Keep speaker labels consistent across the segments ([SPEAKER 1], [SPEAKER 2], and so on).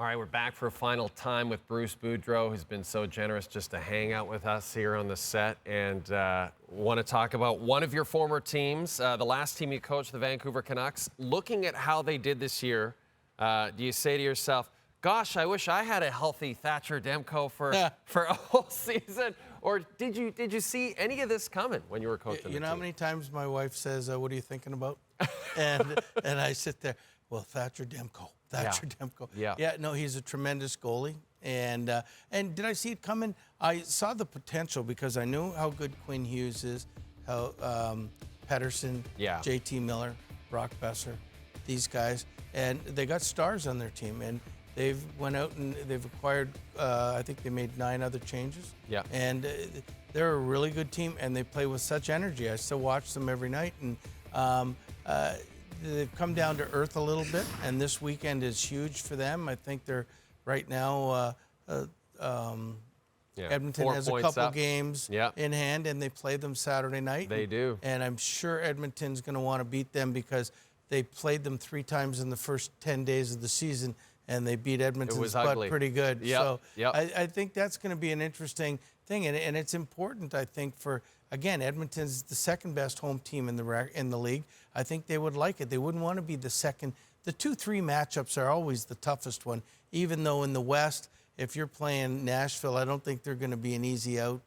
[SPEAKER 1] All right, we're back for a final time with Bruce Boudreau, who's been so generous just to hang out with us here on the set. And want to talk about one of your former teams, the last team you coached, the Vancouver Canucks. Looking at how they did this year, do you say to yourself, gosh, I wish I had a healthy Thatcher Demko for a whole season? Or did you see any of this coming when you were coaching?
[SPEAKER 2] You know how many times my wife says, what are you thinking about? and I sit there, well, Thatcher Demko. Thatcher Demko. Yeah, no, he's a tremendous goalie. And did I see it coming? I saw the potential because I knew how good Quinn Hughes is, how Pedersen, JT Miller, Brock Besser, these guys. And they got stars on their team. And they've went out and they've acquired, I think they made 9 other changes. Yeah. And they're a really good team, and they play with such energy. I still watch them every night. And they've come down to earth a little bit, and this weekend is huge for them. I think they're right now, Edmonton has a couple games in hand, and they play them Saturday night.
[SPEAKER 1] They do.
[SPEAKER 2] And I'm sure Edmonton's going to want to beat them because they played them 3 times in the first 10 days of the season, and they beat Edmonton's butt pretty good. So I think that's going to be an interesting thing, and it's important, I think, for, again, Edmonton's the second best home team in the league. I think they would like it. They wouldn't want to be the second. The 2-3 matchups are always the toughest one, even though in the West, if you're playing Nashville, I don't think they're going to be an easy out.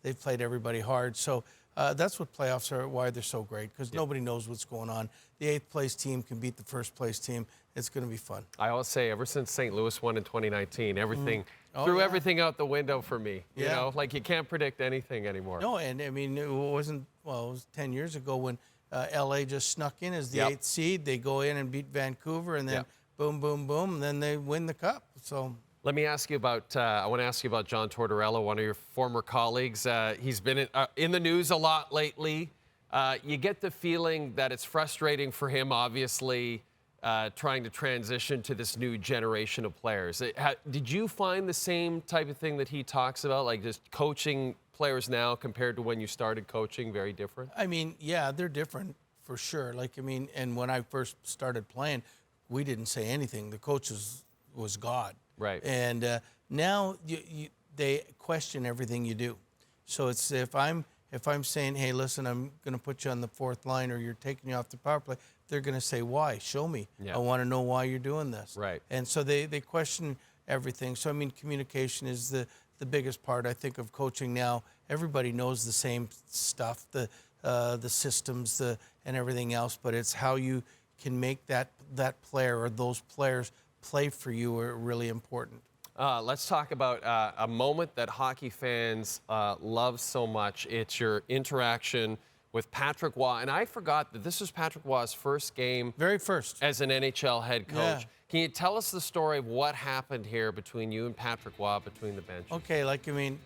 [SPEAKER 2] They've played everybody hard. So that's what playoffs are, why they're so great, because nobody knows what's going on. The 8th place team can beat the 1st place team. It's going to be fun.
[SPEAKER 1] I always say, ever since St. Louis won in 2019, everything threw everything out the window for me. You know, like you can't predict anything anymore.
[SPEAKER 2] No, and I mean, it wasn't, well, it was 10 years ago when LA just snuck in as the 8th seed. They go in and beat Vancouver, and then boom, boom, boom, and then they win the cup. So
[SPEAKER 1] let me ask you about, I want to ask you about John Tortorella, one of your former colleagues. He's been in the news a lot lately. You get the feeling that it's frustrating for him, obviously, trying to transition to this new generation of players. Did you find the same type of thing that he talks about, like just coaching players now compared to when you started coaching, very different?
[SPEAKER 2] I mean, yeah, they're different for sure. Like, I mean, and when I first started playing, we didn't say anything. The coach was God.
[SPEAKER 1] Right.
[SPEAKER 2] And now they question everything you do. So it's if I'm saying, hey, listen, I'm going to put you on the 4th line, or you're taking you off the power play, they're going to say, why? Show me. I want to know why you're doing this. Right. And so they question everything. So, I mean, communication is the biggest part, I think, of coaching now. Everybody knows the same stuff, the systems, and everything else, but it's how you can make that player or those players play for you are really important.
[SPEAKER 1] Let's talk about a moment that hockey fans love so much. It's your interaction with Patrick Waugh. And I forgot that this was Patrick Waugh's first game.
[SPEAKER 2] Very first.
[SPEAKER 1] As an NHL head coach. Can you tell us the story of what happened here between you and Patrick Waugh between the benches?
[SPEAKER 2] Okay, like, I mean,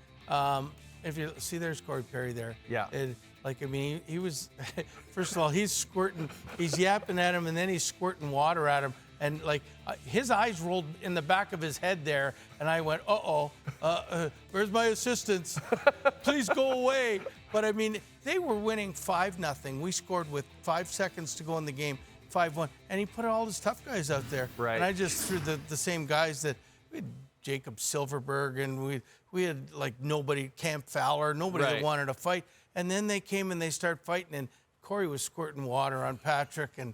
[SPEAKER 2] if you see, there's Corey Perry there. Yeah. Like, I mean, he was, first of all, he's yapping at him, and then he's squirting water at him. And, like, his eyes rolled in the back of his head there, and I went, where's my assistants? Please go away. But, I mean, they were winning 5-0. We scored with 5 seconds to go in the game, 5-1. And he put all his tough guys out there. Right. And I just threw the same guys that we had. Jacob Silverberg, and we had, like, nobody, Camp Fowler, nobody that wanted to fight. And then they came and they started fighting, and Corey was squirting water on Patrick, and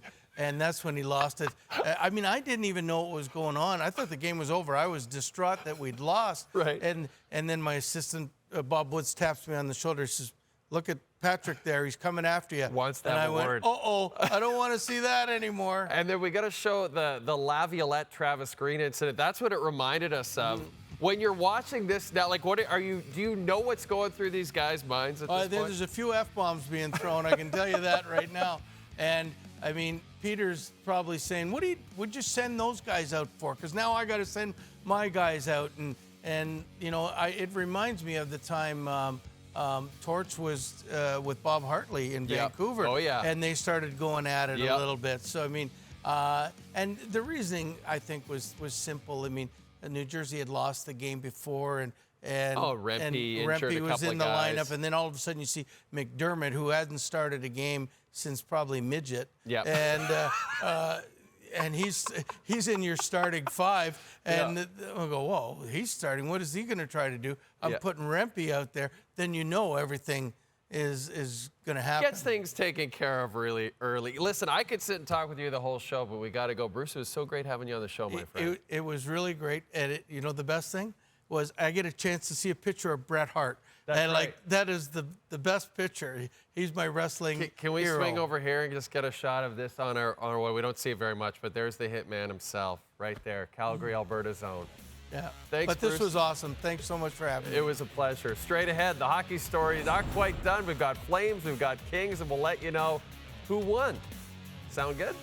[SPEAKER 2] that's when he lost it. I mean, I didn't even know what was going on. I thought the game was over. I was distraught that we'd lost. Right. And then my assistant, Bob Woods, taps me on the shoulder. He says, look at Patrick there. He's coming after you.
[SPEAKER 1] Wants to have a word.
[SPEAKER 2] I don't want to see that anymore.
[SPEAKER 1] And then we got to show the Laviolette Travis Green incident. That's what it reminded us of. When you're watching this now, like, do you know what's going through these guys' minds at this point?
[SPEAKER 2] There's a few F-bombs being thrown. I can tell you that right now. And, I mean, Peter's probably saying, what'd you send those guys out for? Because now I got to send my guys out. And you know, it reminds me of the time Torch was with Bob Hartley in Vancouver. Oh, yeah. And they started going at it a little bit. So, I mean, and the reasoning, I think, was simple. I mean, New Jersey had lost the game before, and Rempe was in the lineup, and then all of a sudden you see McDermott, who hadn't started a game since probably midget, and he's in your starting five, and I'll go, whoa, he's starting. What is he going to try to do? I'm putting Rempe out there. Then you know everything is going to happen.
[SPEAKER 1] Gets things taken care of really early. Listen, I could sit and talk with you the whole show, but we got to go. Bruce, it was so great having you on the show, my friend.
[SPEAKER 2] It was really great. And you know, the best thing was I get a chance to see a picture of Bret Hart.
[SPEAKER 1] That's
[SPEAKER 2] and
[SPEAKER 1] right.
[SPEAKER 2] like that is the best picture. He's my wrestling
[SPEAKER 1] Can we
[SPEAKER 2] hero.
[SPEAKER 1] swing over here and just get a shot of this on our way? We don't see it very much, but there's the hitman himself right there, Calgary, Alberta's own.
[SPEAKER 2] Yeah.
[SPEAKER 1] Thanks,
[SPEAKER 2] But this
[SPEAKER 1] Bruce.
[SPEAKER 2] was awesome. Thanks so much for having me.
[SPEAKER 1] It was a pleasure. Straight ahead, the hockey story not quite done. We've got Flames, we've got Kings, and we'll let you know who won. Sound good?